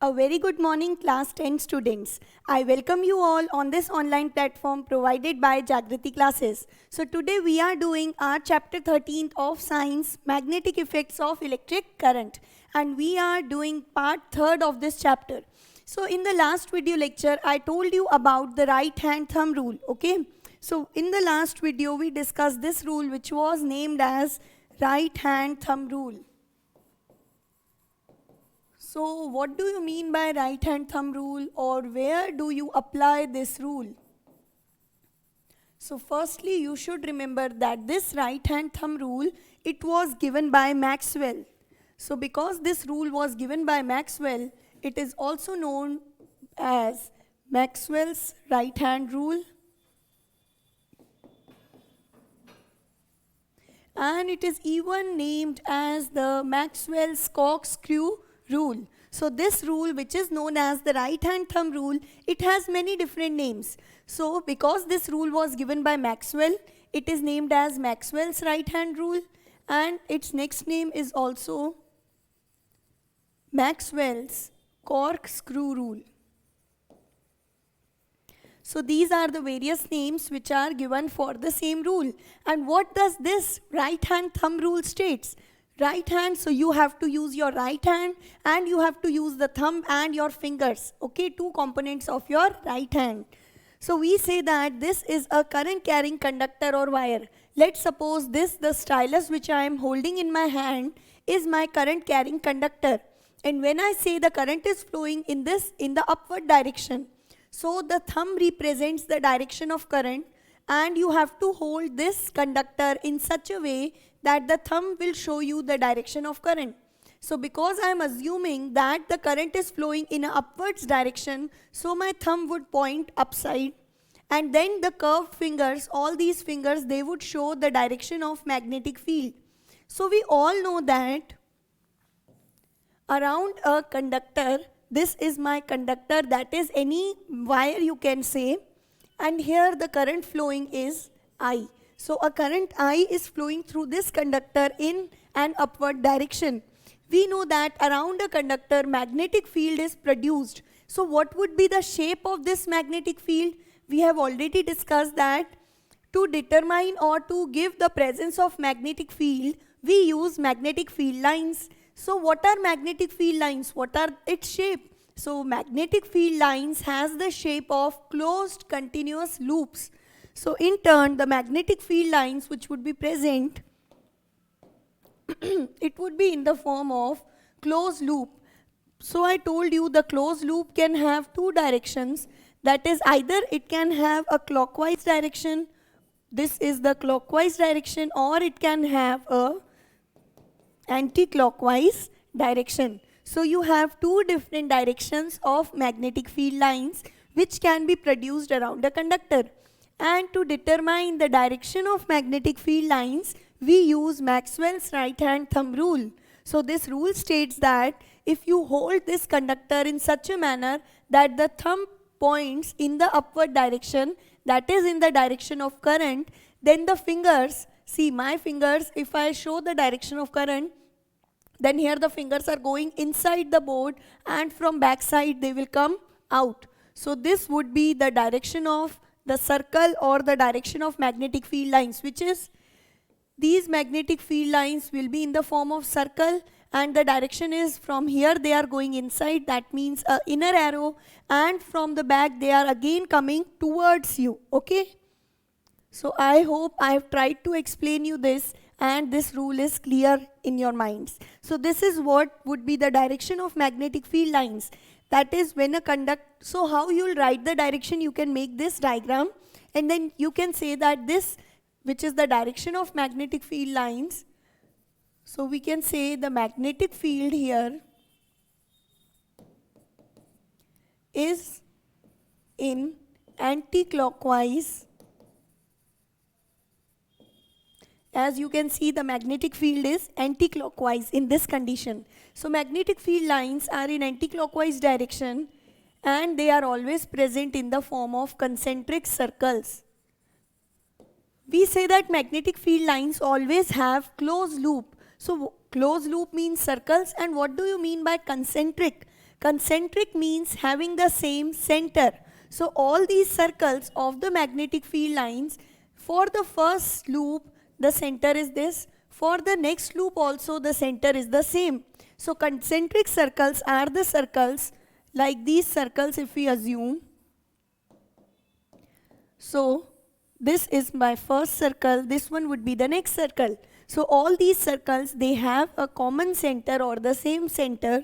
A very good morning, class 10 students. I welcome you all on this online platform provided by Jagriti Classes. So today we are doing our chapter 13 of Science, Magnetic Effects of Electric Current. And we are doing part 3rd of this chapter. So in the last video lecture, I told you about the right hand thumb rule, okay? So in the last video, we discussed this rule which was named as right hand thumb rule. So what do you mean by right hand thumb rule, or where do you apply this rule? So firstly, you should remember that this right hand thumb rule, it was given by Maxwell. So because this rule was given by Maxwell, it is also known as Maxwell's right hand rule. And it is even named as the Maxwell's corkscrew rule. So this rule, which is known as the right hand thumb rule, it has many different names. So because this rule was given by Maxwell, it is named as Maxwell's right hand rule, and its next name is also Maxwell's corkscrew rule. So these are the various names which are given for the same rule. And what does this right hand thumb rule states? Right hand, so you have to use your right hand and you have to use the thumb and your fingers, okay, two components of your right hand. So we say that this is a current carrying conductor or wire. Let's suppose the stylus which I am holding in my hand is my current carrying conductor. And when I say the current is flowing in the upward direction, so the thumb represents the direction of current, and you have to hold this conductor in such a way that the thumb will show you the direction of current. So because I am assuming that the current is flowing in an upwards direction, so my thumb would point upside, and then the curved fingers, all these fingers, they would show the direction of magnetic field. So we all know that around a conductor, this is my conductor, that is any wire you can say, and here the current flowing is I. So a current I is flowing through this conductor in an upward direction. We know that around a conductor magnetic field is produced. So what would be the shape of this magnetic field? We have already discussed that to determine or to give the presence of magnetic field, we use magnetic field lines. So what are magnetic field lines? What are its shape? So magnetic field lines has the shape of closed continuous loops. So in turn, the magnetic field lines which would be present, it would be in the form of closed loop. So I told you the closed loop can have two directions. That is, either it can have a clockwise direction, this is the clockwise direction, or it can have a anti-clockwise direction. So you have two different directions of magnetic field lines which can be produced around a conductor. And to determine the direction of magnetic field lines, we use Maxwell's right hand thumb rule. So this rule states that if you hold this conductor in such a manner that the thumb points in the upward direction, that is in the direction of current, then the fingers, see my fingers, if I show the direction of current, then here the fingers are going inside the board and from back side they will come out. So this would be the direction of the circle or the direction of magnetic field lines, which is these magnetic field lines will be in the form of circle, and the direction is from here they are going inside, that means a inner arrow, and from the back they are again coming towards you, okay? So I hope I have tried to explain you this and this rule is clear in your minds. So this is what would be the direction of magnetic field lines. That is when a so how you'll write the direction, you can make this diagram and then you can say that this, which is the direction of magnetic field lines. So we can say the magnetic field here is in anti-clockwise. As you can see, the magnetic field is anti-clockwise in this condition. So magnetic field lines are in anti-clockwise direction and they are always present in the form of concentric circles. We say that magnetic field lines always have closed loop. So closed loop means circles, and what do you mean by concentric? Concentric means having the same center. So all these circles of the magnetic field lines, for the first loop, the center is this. For the next loop also, the center is the same. So concentric circles are the circles like these circles if we assume. So this is my first circle, this one would be the next circle. So all these circles, they have a common center or the same center.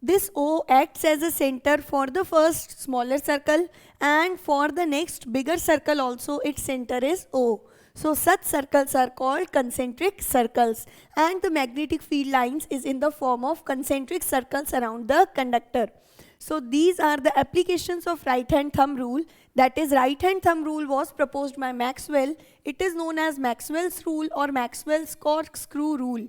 This O acts as a center for the first smaller circle, and for the next bigger circle also its center is O. So such circles are called concentric circles, and the magnetic field lines is in the form of concentric circles around the conductor. So these are the applications of right hand thumb rule. That is, right hand thumb rule was proposed by Maxwell. It is known as Maxwell's rule or Maxwell's corkscrew rule.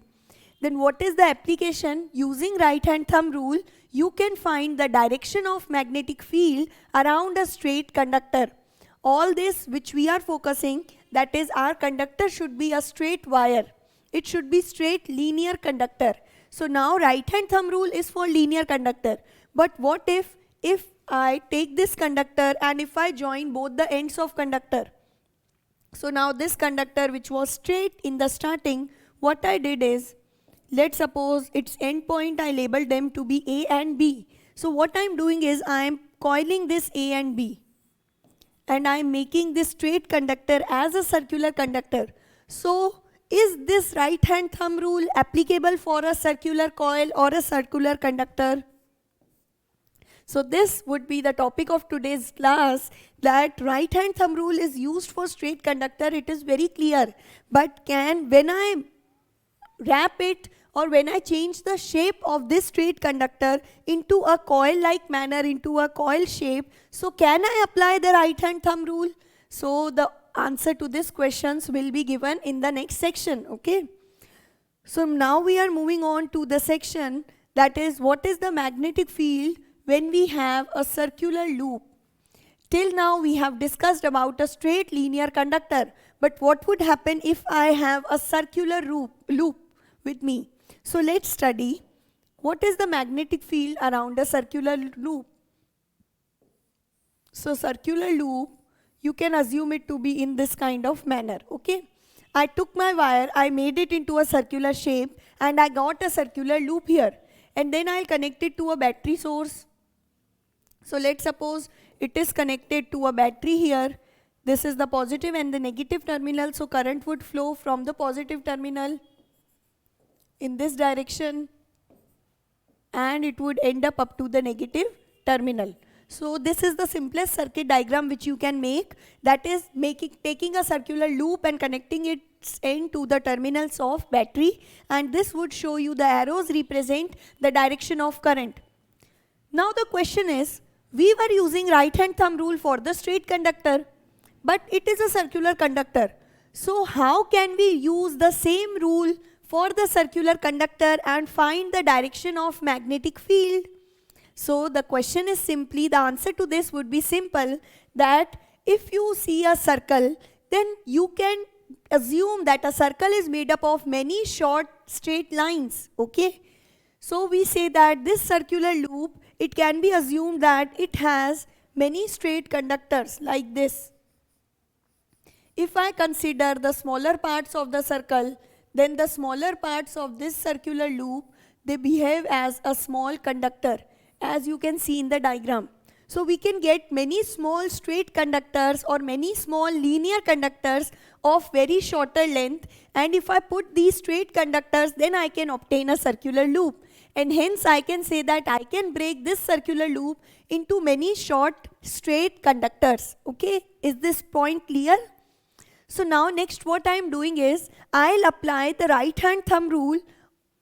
Then what is the application? Using right hand thumb rule, you can find the direction of magnetic field around a straight conductor. All this which we are focusing, that is, our conductor should be a straight wire. It should be straight linear conductor. So now right hand thumb rule is for linear conductor. But what if I take this conductor and if I join both the ends of conductor? So now this conductor which was straight in the starting, what I did is, let's suppose its end point I labeled them to be A and B. So what I'm doing is I am coiling this A and B, and I am making this straight conductor as a circular conductor. So is this right hand thumb rule applicable for a circular coil or a circular conductor? So this would be the topic of today's class, that right hand thumb rule is used for straight conductor. It is very clear. But when I wrap it or when I change the shape of this straight conductor into a coil-like manner, into a coil shape, so can I apply the right hand thumb rule? So the answer to these questions will be given in the next section, okay? So now we are moving on to the section, that is, what is the magnetic field when we have a circular loop. Till now we have discussed about a straight linear conductor, but what would happen if I have a circular loop with me? So let's study what is the magnetic field around a circular loop. So circular loop, you can assume it to be in this kind of manner, okay? I took my wire, I made it into a circular shape, and I got a circular loop here, and then I'll connect it to a battery source. So let's suppose it is connected to a battery here. This is the positive and the negative terminal, so current would flow from the positive terminal in this direction, and it would end up to the negative terminal. So this is the simplest circuit diagram which you can make, that is taking a circular loop and connecting its end to the terminals of battery, and this would show you the arrows represent the direction of current. Now the question is, we were using right hand thumb rule for the straight conductor, but it is a circular conductor. So how can we use the same rule for the circular conductor and find the direction of magnetic field? So the question is simply, the answer to this would be simple, that if you see a circle, then you can assume that a circle is made up of many short straight lines, okay? So we say that this circular loop, it can be assumed that it has many straight conductors like this. If I consider the smaller parts of the circle, then the smaller parts of this circular loop, they behave as a small conductor, as you can see in the diagram. So we can get many small straight conductors or many small linear conductors of very shorter length, and if I put these straight conductors, then I can obtain a circular loop. And hence I can say that I can break this circular loop into many short straight conductors. Okay, is this point clear? So now next what I am doing is, I'll apply the right hand thumb rule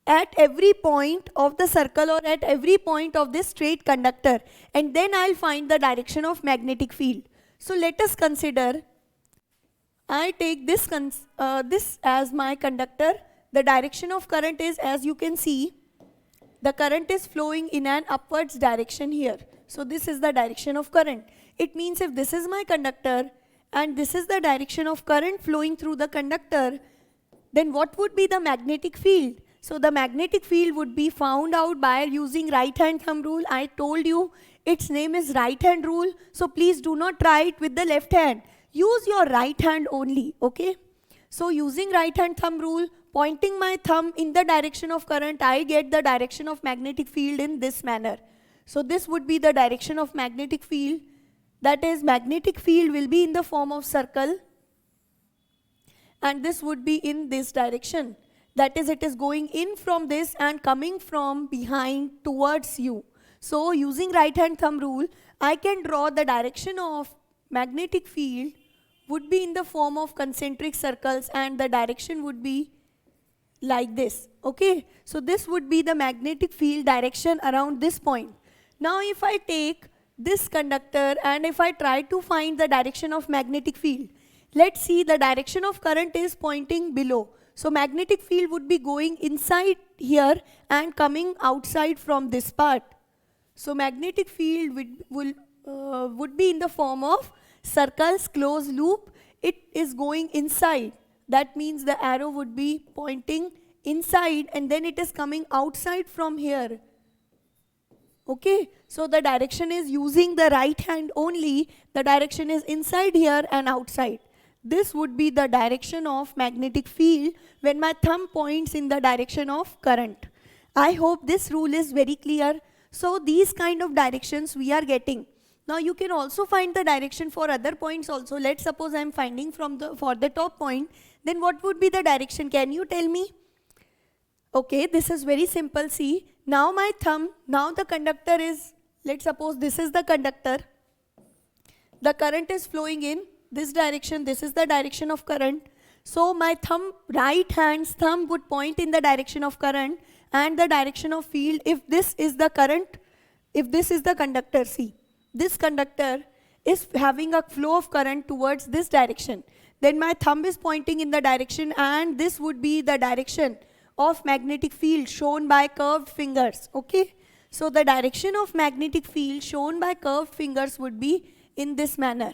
at every point of the circle or at every point of this straight conductor, and then I'll find the direction of magnetic field. So let us consider, I take this as my conductor. The direction of current is, as you can see, the current is flowing in an upwards direction here. So this is the direction of current. It means if this is my conductor and this is the direction of current flowing through the conductor, then what would be the magnetic field? So the magnetic field would be found out by using right hand thumb rule. I told you its name is right hand rule. So please do not try it with the left hand. Use your right hand only, okay? So using right hand thumb rule, pointing my thumb in the direction of current, I get the direction of magnetic field in this manner. So this would be the direction of magnetic field. That is, magnetic field will be in the form of circle, and this would be in this direction. That is, it is going in from this and coming from behind towards you. So using right hand thumb rule, I can draw the direction of magnetic field would be in the form of concentric circles, and the direction would be like this, okay? So this would be the magnetic field direction around this point. Now if I take this conductor and if I try to find the direction of magnetic field, let's see, the direction of current is pointing below. So magnetic field would be going inside here and coming outside from this part. So magnetic field would be in the form of circles, closed loop. It is going inside. That means the arrow would be pointing inside and then it is coming outside from here. Okay, so the direction is using the right hand only. The direction is inside here and outside. This would be the direction of magnetic field when my thumb points in the direction of current. I hope this rule is very clear. So these kind of directions we are getting. Now you can also find the direction for other points also. Let's suppose I am finding for the top point. Then what would be the direction? Can you tell me? Okay, this is very simple. See, now my thumb, now the conductor is, let's suppose this is the conductor. The current is flowing in this direction. This is the direction of current. So my thumb, right hand's thumb would point in the direction of current and the direction of field. If this is the current, if this is the conductor, see, this conductor is having a flow of current towards this direction. Then my thumb is pointing in the direction and this would be the direction of magnetic field shown by curved fingers, okay? So the direction of magnetic field shown by curved fingers would be in this manner.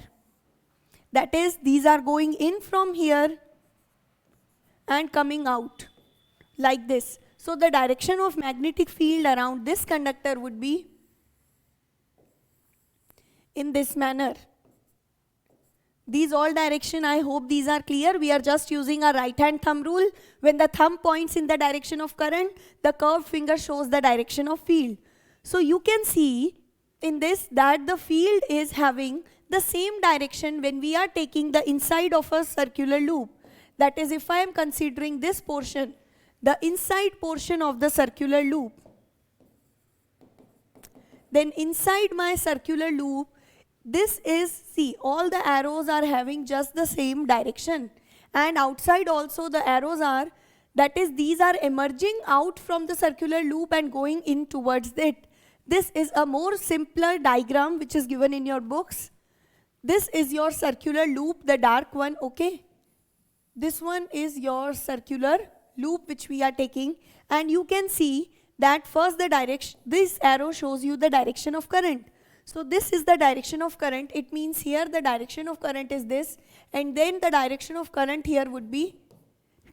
That is, these are going in from here and coming out like this. So the direction of magnetic field around this conductor would be in this manner. These all direction, I hope these are clear. We are just using a right hand thumb rule. When the thumb points in the direction of current, the curved finger shows the direction of field. So you can see in this that the field is having the same direction when we are taking the inside of a circular loop. That is, if I am considering this portion, the inside portion of the circular loop, then inside my circular loop, this is, see, all the arrows are having just the same direction. And outside also the arrows are, that is, these are emerging out from the circular loop and going in towards it. This is a more simpler diagram which is given in your books. This is your circular loop, the dark one, okay? This one is your circular loop which we are taking. And you can see that first the direction, this arrow shows you the direction of current. So this is the direction of current. It means here the direction of current is this, and then the direction of current here would be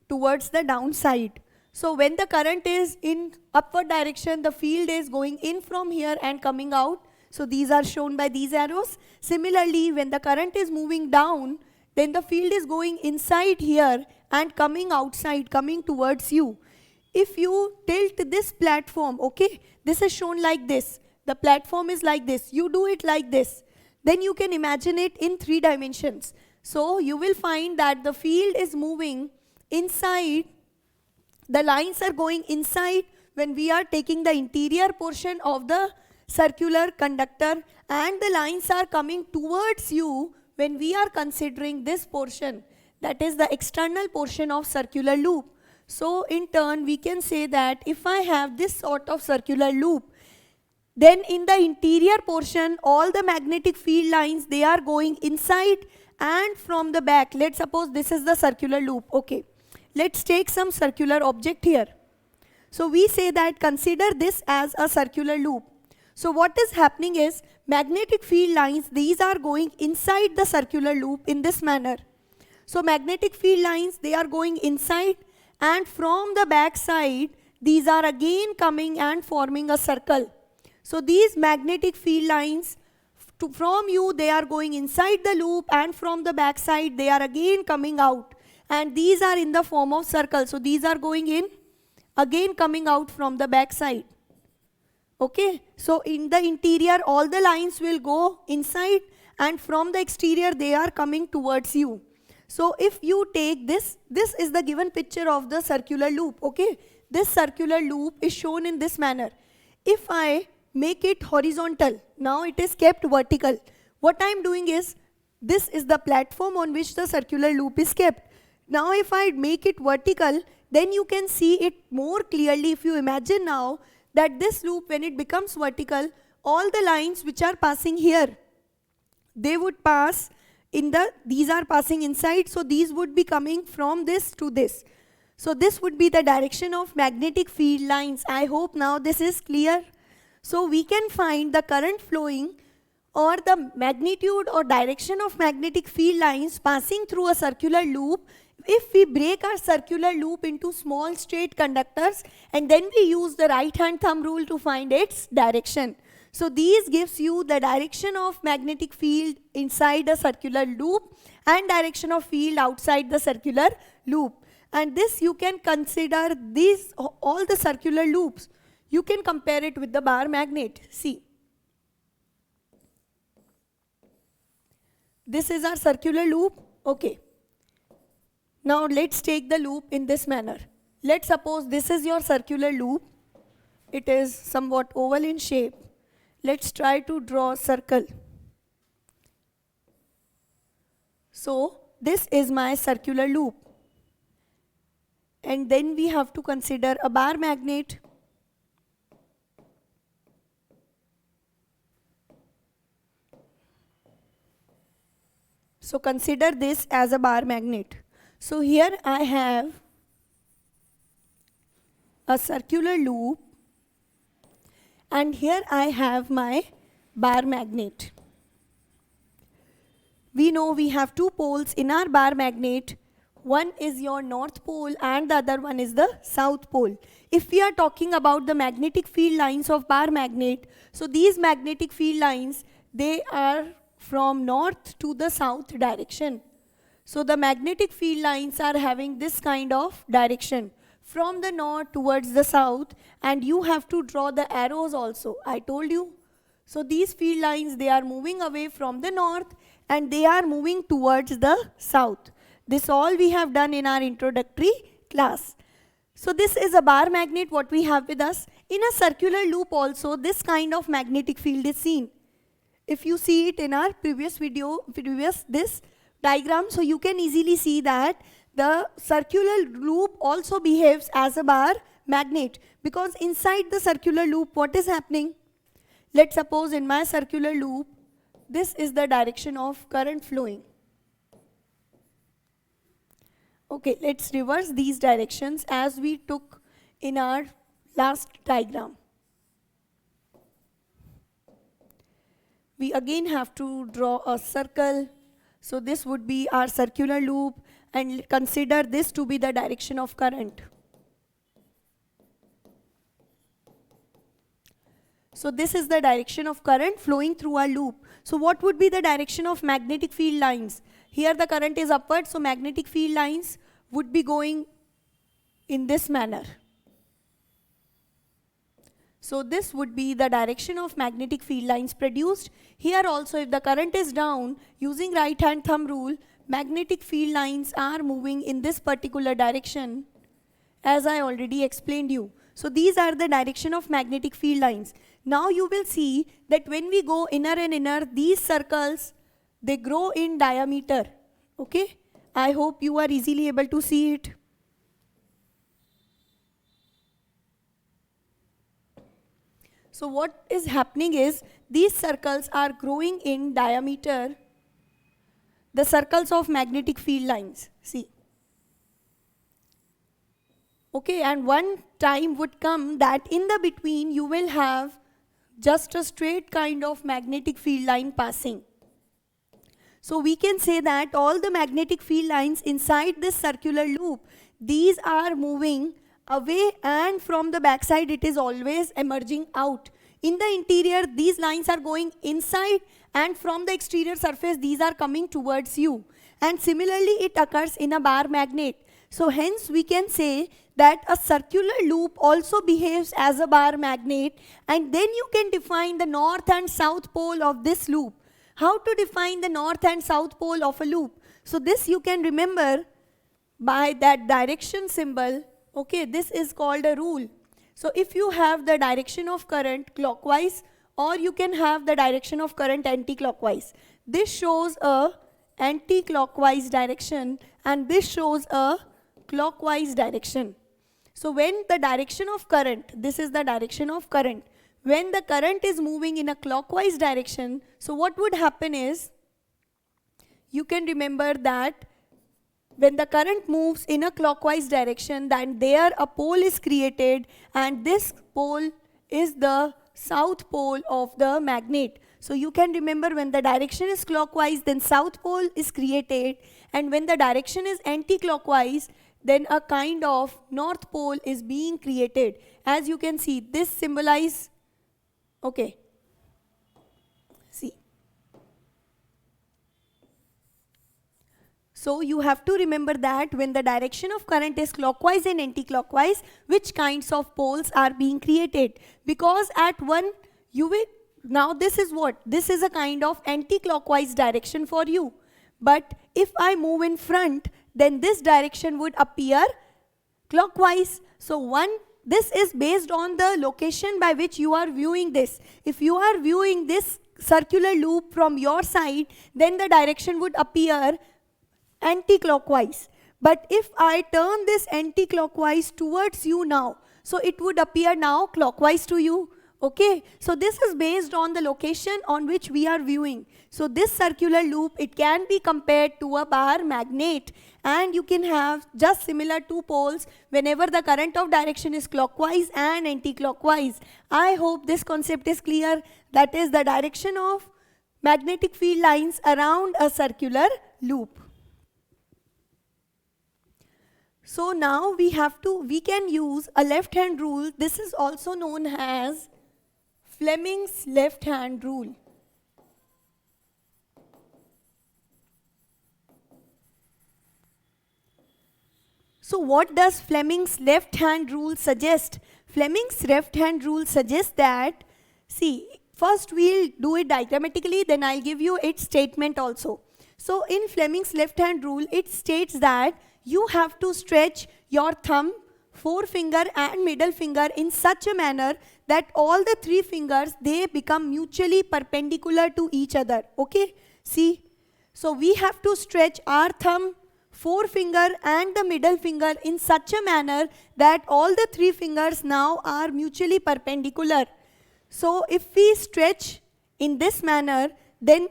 towards the downside. So when the current is in upward direction, the field is going in from here and coming out. So these are shown by these arrows. Similarly, when the current is moving down, then the field is going inside here and coming outside, coming towards you. If you tilt this platform, okay, this is shown like this. The platform is like this. You do it like this. Then you can imagine it in 3 dimensions. So you will find that the field is moving inside. The lines are going inside when we are taking the interior portion of the circular conductor, and the lines are coming towards you when we are considering this portion. That is the external portion of circular loop. So in turn, we can say that if I have this sort of circular loop, then in the interior portion, all the magnetic field lines, they are going inside and from the back. Let's suppose this is the circular loop. Okay, let's take some circular object here. So we say that consider this as a circular loop. So what is happening is magnetic field lines, these are going inside the circular loop in this manner. So magnetic field lines, they are going inside, and from the back side, these are again coming and forming a circle. So these magnetic field lines, from you they are going inside the loop, and from the back side they are again coming out, and these are in the form of circle. So these are going in, again coming out from the back side. Okay, so in the interior all the lines will go inside, and from the exterior they are coming towards you. So if you take this is the given picture of the circular loop. Okay, this circular loop is shown in this manner. If I make it horizontal, now it is kept vertical. What I am doing is, this is the platform on which the circular loop is kept. Now if I make it vertical, then you can see it more clearly. If you imagine now that this loop, when it becomes vertical, all the lines which are passing here, they would pass in the, these are passing inside, so these would be coming from this to this. So this would be the direction of magnetic field lines. I hope now this is clear. So we can find the current flowing or the magnitude or direction of magnetic field lines passing through a circular loop if we break our circular loop into small straight conductors, and then we use the right hand thumb rule to find its direction. So these gives you the direction of magnetic field inside a circular loop and direction of field outside the circular loop. And this you can consider these, all the circular loops. You can compare it with the bar magnet. See, this is our circular loop. Okay. Now let's take the loop in this manner. Let's suppose this is your circular loop. It is somewhat oval in shape. Let's try to draw a circle. So this is my circular loop. And then we have to consider a bar magnet. So consider this as a bar magnet. So here I have a circular loop, and here I have my bar magnet. We know we have two poles in our bar magnet. One is your north pole and the other one is the south pole. If we are talking about the magnetic field lines of bar magnet, so these magnetic field lines, they are from north to the south direction. So the magnetic field lines are having this kind of direction from the north towards the south, and you have to draw the arrows also, I told you. So these field lines, they are moving away from the north and they are moving towards the south. This all we have done in our introductory class. So this is a bar magnet what we have with us. In a circular loop also, this kind of magnetic field is seen. If you see it in our previous this diagram, so you can easily see that the circular loop also behaves as a bar magnet, because inside the circular loop what is happening? Let's suppose in my circular loop, this is the direction of current flowing. Okay, let's reverse these directions as we took in our last diagram. We again have to draw a circle. So this would be our circular loop, and consider this to be the direction of current. So this is the direction of current flowing through our loop. So what would be the direction of magnetic field lines? Here the current is upward, so magnetic field lines would be going in this manner. So this would be the direction of magnetic field lines produced. Here also, if the current is down, using right hand thumb rule, magnetic field lines are moving in this particular direction, as I already explained you. So these are the direction of magnetic field lines. Now you will see that when we go inner and inner, these circles, they grow in diameter. Okay? I hope you are easily able to see it. So what is happening is, these circles are growing in diameter, the circles of magnetic field lines. See. Okay, and one time would come that in the between you will have just a straight kind of magnetic field line passing. So we can say that all the magnetic field lines inside this circular loop, these are moving away, and from the backside it is always emerging out. In the interior, these lines are going inside, and from the exterior surface, these are coming towards you. And similarly, it occurs in a bar magnet. So hence we can say that a circular loop also behaves as a bar magnet, and then you can define the north and south pole of this loop. How to define the north and south pole of a loop? So this you can remember by that direction symbol. Okay, this is called a rule. So if you have the direction of current clockwise, or you can have the direction of current anti-clockwise. This shows a anti-clockwise direction, and this shows a clockwise direction. So when the direction of current, this is the direction of current, when the current is moving in a clockwise direction, so what would happen is, you can remember that when the current moves in a clockwise direction, then there a pole is created, and this pole is the south pole of the magnet. So you can remember, when the direction is clockwise, then south pole is created, and when the direction is anti-clockwise, then a kind of north pole is being created. As you can see, this symbolizes, okay, see. So you have to remember that when the direction of current is clockwise and anti-clockwise, which kinds of poles are being created. Because at one, you will, now this is what? This is a kind of anti-clockwise direction for you. But if I move in front, then this direction would appear clockwise. So this is based on the location by which you are viewing this. If you are viewing this circular loop from your side, then the direction would appear anti-clockwise. But if I turn this anti-clockwise towards you now, so it would appear now clockwise to you. Okay, so this is based on the location on which we are viewing. So this circular loop, it can be compared to a bar magnet, and you can have just similar two poles whenever the current of direction is clockwise and anti-clockwise. I hope this concept is clear. That is the direction of magnetic field lines around a circular loop. So now we can use a left-hand rule. This is also known as Fleming's left-hand rule. So what does Fleming's left-hand rule suggest? Fleming's left-hand rule suggests that, see, first we'll do it diagrammatically, then I'll give you its statement also. So in Fleming's left-hand rule, it states that you have to stretch your thumb, forefinger and middle finger in such a manner that all the three fingers, they become mutually perpendicular to each other. Okay, see, so we have to stretch our thumb, forefinger and the middle finger in such a manner that all the three fingers now are mutually perpendicular. So if we stretch in this manner, then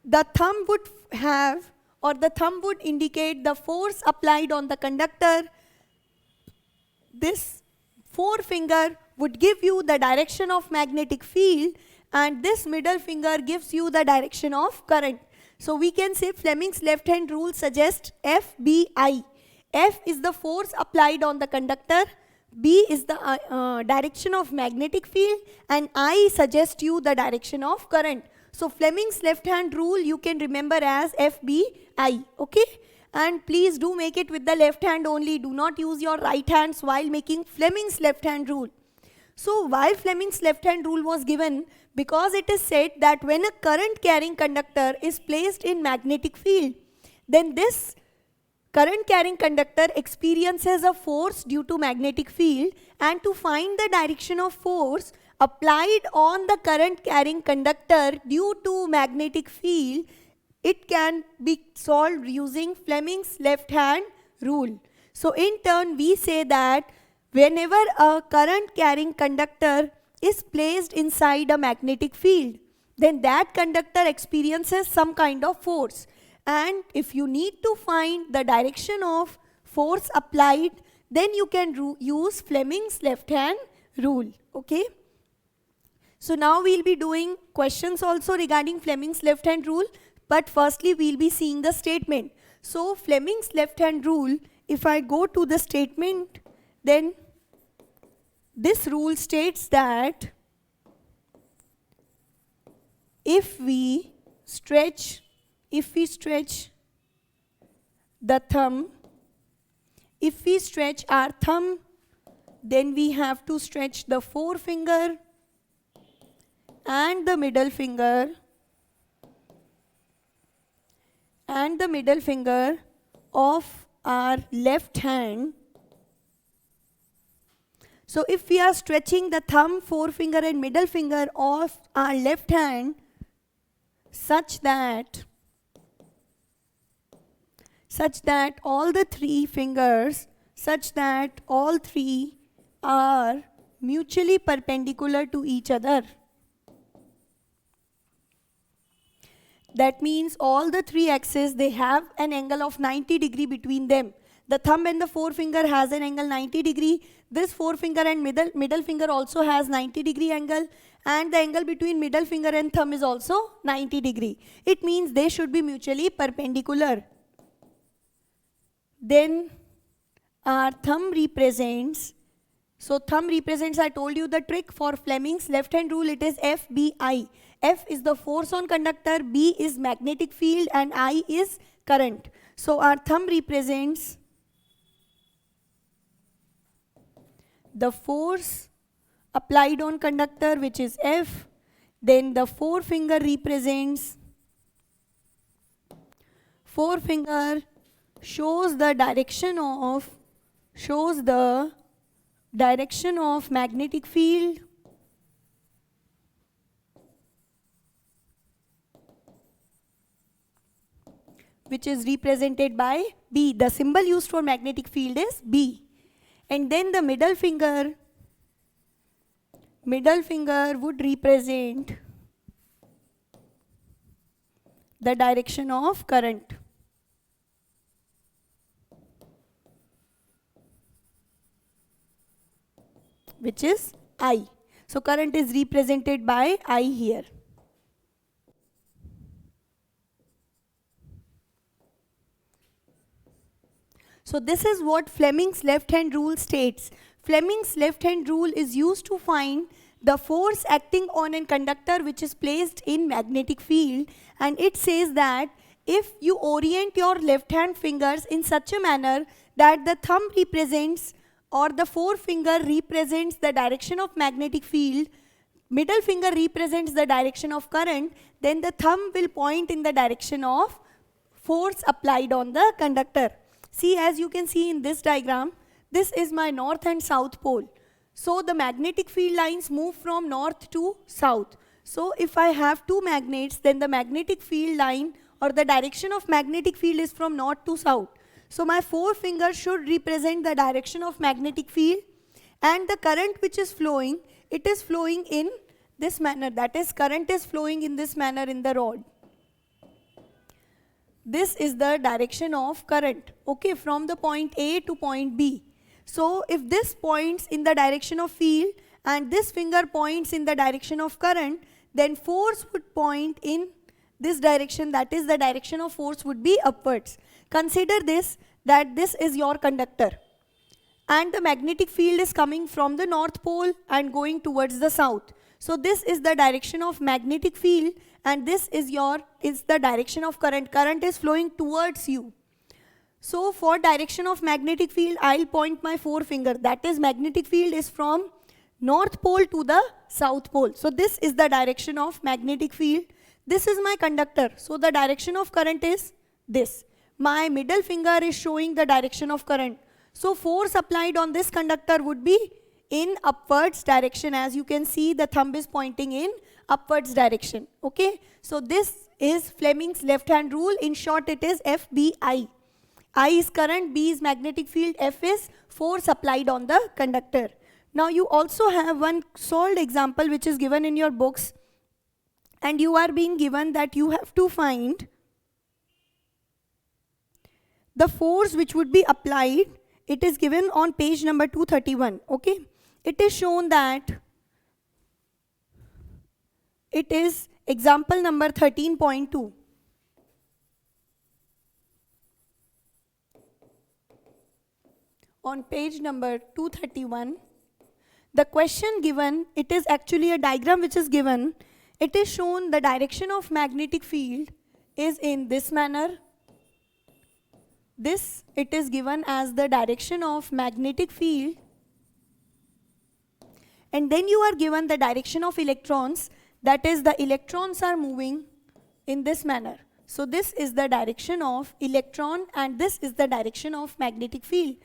the thumb would have, or the thumb would indicate the force applied on the conductor. This forefinger would give you the direction of magnetic field, and this middle finger gives you the direction of current. So we can say Fleming's left-hand rule suggests FBI. F is the force applied on the conductor, B is the direction of magnetic field, and I suggest you the direction of current. So Fleming's left-hand rule you can remember as FBI. Okay? And please do make it with the left hand only. Do not use your right hands while making Fleming's left-hand rule. So why Fleming's left-hand rule was given? Because it is said that when a current carrying conductor is placed in magnetic field, then this current carrying conductor experiences a force due to magnetic field, and to find the direction of force applied on the current carrying conductor due to magnetic field, it can be solved using Fleming's left-hand rule. So in turn, we say that whenever a current carrying conductor is placed inside a magnetic field, then that conductor experiences some kind of force. And if you need to find the direction of force applied, then you can use Fleming's left-hand rule. Okay? So now we'll be doing questions also regarding Fleming's left-hand rule. But firstly, we'll be seeing the statement. So Fleming's left-hand rule, if I go to the statement, then This rule states that if we stretch the thumb, if we stretch our thumb, then we have to stretch the forefinger and the middle finger of our left hand. So if we are stretching the thumb, forefinger and middle finger of our left hand such that all three are mutually perpendicular to each other. That means all the three axes, they have an angle of 90 degree between them. The thumb and the forefinger has an angle 90 degree. This forefinger and middle finger also has 90 degree angle, and the angle between middle finger and thumb is also 90 degree. It means they should be mutually perpendicular. Then our thumb represents, I told you the trick for Fleming's left hand rule, it is FBI. F is the force on conductor, B is magnetic field, and I is current. So our thumb represents the force applied on conductor, which is F. Then the forefinger represents, forefinger shows the direction of magnetic field, which is represented by B. The symbol used for magnetic field is B. And then the middle finger would represent the direction of current, which is I. So current is represented by I here. So this is what Fleming's left hand rule states. Fleming's left hand rule is used to find the force acting on a conductor which is placed in magnetic field, and it says that if you orient your left hand fingers in such a manner that the thumb represents or the forefinger represents the direction of magnetic field, middle finger represents the direction of current, then the thumb will point in the direction of force applied on the conductor. See, as you can see in this diagram, this is my north and south pole. So the magnetic field lines move from north to south. So if I have two magnets, then the magnetic field line or the direction of magnetic field is from north to south. So my forefinger should represent the direction of magnetic field, and the current which is flowing, it is flowing in this manner. That is, current is flowing in this manner in the rod. This is the direction of current, okay, from the point A to point B. So if this points in the direction of field and this finger points in the direction of current, then force would point in this direction, that is, the direction of force would be upwards. Consider this, that this is your conductor and the magnetic field is coming from the north pole and going towards the south. So this is the direction of magnetic field, and this is the direction of current. Current is flowing towards you. So for direction of magnetic field, I'll point my forefinger. That is, magnetic field is from north pole to the south pole. So this is the direction of magnetic field. This is my conductor. So the direction of current is this. My middle finger is showing the direction of current. So force applied on this conductor would be in upwards direction. As you can see, the thumb is pointing in upwards direction. Okay, so this is Fleming's left hand rule. In short, it is FBI. I is current, B is magnetic field, F is force applied on the conductor. Now you also have one solved example which is given in your books, and you are being given that you have to find the force which would be applied. It is given on page number 231. Okay, it is shown that it is example number 13.2. On page number 231, the question given, it is actually a diagram which is given. It is shown the direction of magnetic field is in this manner. This, it is given as the direction of magnetic field. And then you are given the direction of electrons, that is the electrons are moving in this manner. So this is the direction of electron and this is the direction of magnetic field.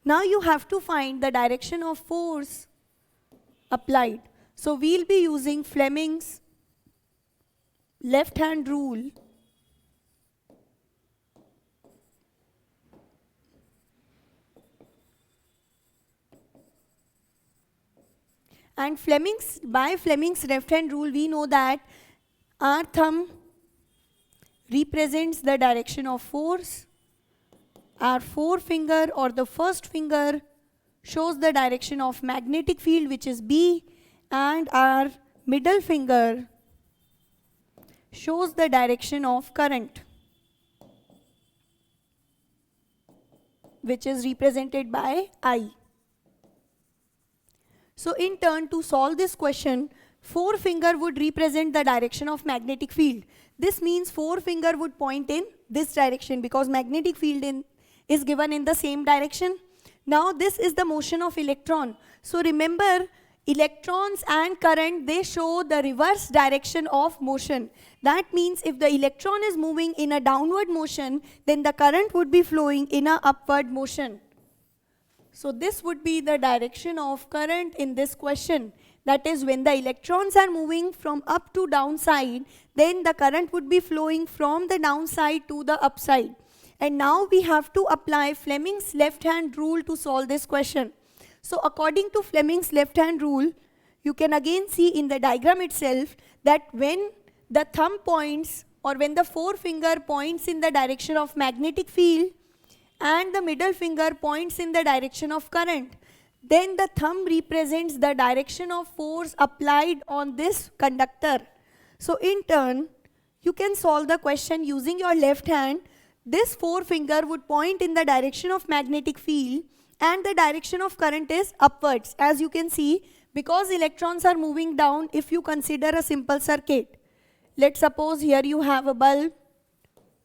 Now you have to find the direction of force applied. So we'll be using Fleming's left hand rule. And by Fleming's left hand rule, we know that our thumb represents the direction of force. Our forefinger or the first finger shows the direction of magnetic field, which is B, and our middle finger shows the direction of current, which is represented by I. So in turn, to solve this question, forefinger would represent the direction of magnetic field. This means forefinger would point in this direction because magnetic field is given in the same direction. Now this is the motion of electron. So remember, electrons and current, they show the reverse direction of motion. That means if the electron is moving in a downward motion, then the current would be flowing in a upward motion. So this would be the direction of current in this question. That is, when the electrons are moving from up to downside, then the current would be flowing from the downside to the upside. And now we have to apply Fleming's left hand rule to solve this question. So according to Fleming's left hand rule, you can again see in the diagram itself that when the thumb points or when the forefinger points in the direction of magnetic field and the middle finger points in the direction of current, then the thumb represents the direction of force applied on this conductor. So in turn, you can solve the question using your left hand. This forefinger would point in the direction of magnetic field and the direction of current is upwards. As you can see, because electrons are moving down, if you consider a simple circuit, let's suppose here you have a bulb,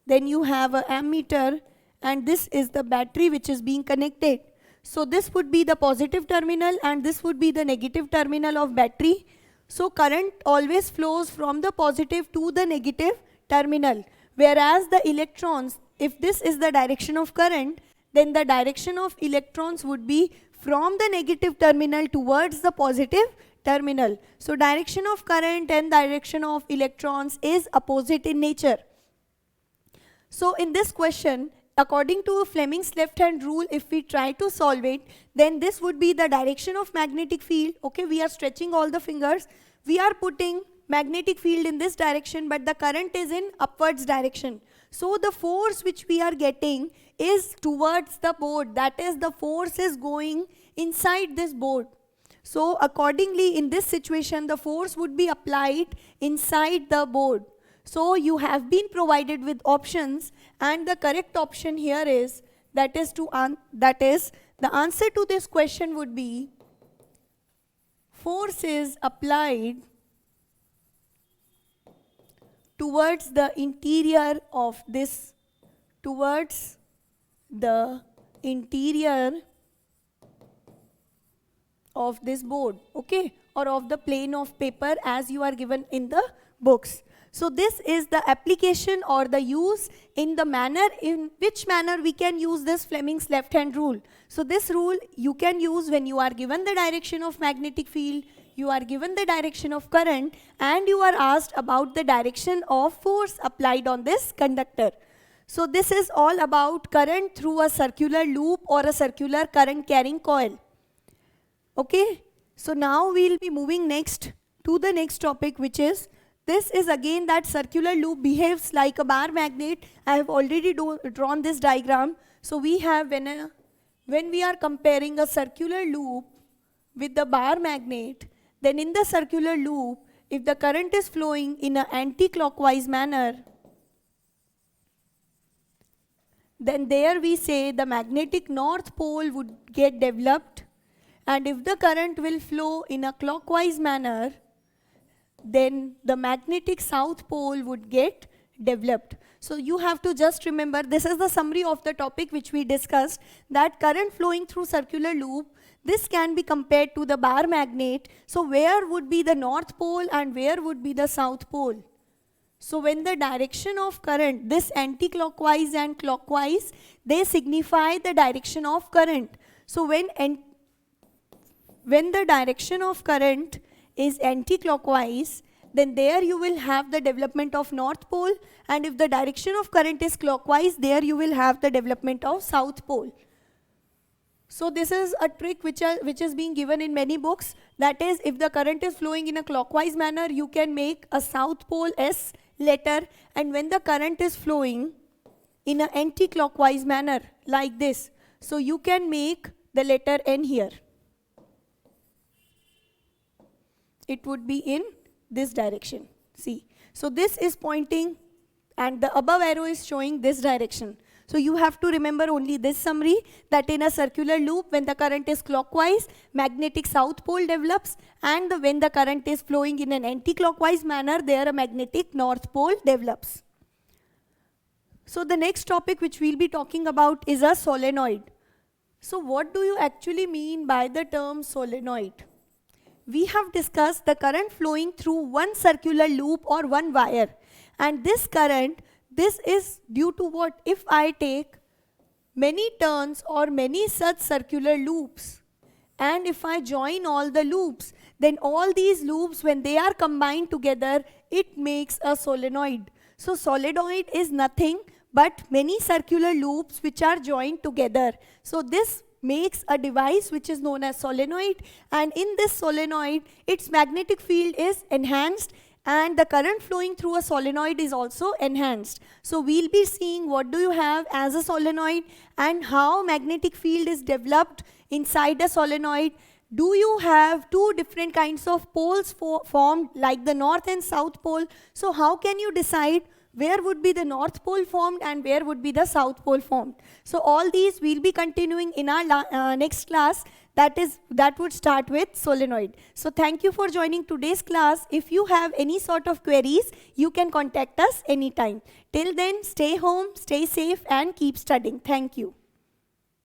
then you have an ammeter, and this is the battery which is being connected. So this would be the positive terminal and this would be the negative terminal of battery. So current always flows from the positive to the negative terminal. Whereas the electrons, if this is the direction of current, then the direction of electrons would be from the negative terminal towards the positive terminal. So direction of current and direction of electrons is opposite in nature. So in this question, according to Fleming's left hand rule, if we try to solve it, then this would be the direction of magnetic field. Okay, we are stretching all the fingers. We are putting magnetic field in this direction, but the current is in upwards direction. So the force which we are getting is towards the board. That is, the force is going inside this board. So accordingly, in this situation, the force would be applied inside the board. So you have been provided with options, and the correct option here is, that is the answer to this question would be force is applied towards the interior of this, towards the interior of this board, okay, or of the plane of paper as you are given in the books. So this is the application or the use in the manner, in which manner we can use this Fleming's left hand rule. So this rule you can use when you are given the direction of magnetic field, you are given the direction of current, and you are asked about the direction of force applied on this conductor. So this is all about current through a circular loop or a circular current carrying coil. Okay, so now we'll be moving next to the next topic, which is, this is again that circular loop behaves like a bar magnet. I have already drawn this diagram. So we have, when we are comparing a circular loop with the bar magnet, then in the circular loop, if the current is flowing in an anti-clockwise manner, then there we say the magnetic north pole would get developed, and if the current will flow in a clockwise manner, then the magnetic south pole would get developed. So you have to just remember, this is the summary of the topic which we discussed, that current flowing through circular loop, this can be compared to the bar magnet. So where would be the north pole and where would be the south pole? So when the direction of current, this anti-clockwise and clockwise, they signify the direction of current. So when the direction of current is anti-clockwise, then there you will have the development of north pole, and if the direction of current is clockwise, there you will have the development of south pole. So this is a trick which is being given in many books. That is, if the current is flowing in a clockwise manner, you can make a south pole S letter, and when the current is flowing in an anti-clockwise manner like this, so you can make the letter N here. It would be in this direction. See, so this is pointing and the above arrow is showing this direction. So you have to remember only this summary, that in a circular loop, when the current is clockwise, magnetic south pole develops, and when the current is flowing in an anti-clockwise manner, there a magnetic north pole develops. So the next topic which we'll be talking about is a solenoid. So what do you actually mean by the term solenoid? We have discussed the current flowing through one circular loop or one wire, and this current, this is due to what? If I take many turns or many such circular loops, and if I join all the loops, then all these loops, when they are combined together, it makes a solenoid. So solenoid is nothing but many circular loops which are joined together. So this makes a device which is known as solenoid, and in this solenoid, its magnetic field is enhanced, and the current flowing through a solenoid is also enhanced. So we'll be seeing what do you have as a solenoid and how magnetic field is developed inside a solenoid. Do you have two different kinds of poles formed, like the north and south pole? So how can you decide where would be the north pole formed and where would be the south pole formed? So all these we'll be continuing in our next class. That would start with solenoid. So thank you for joining today's class. If you have any sort of queries, you can contact us anytime. Till then, stay home, stay safe, and keep studying. Thank you.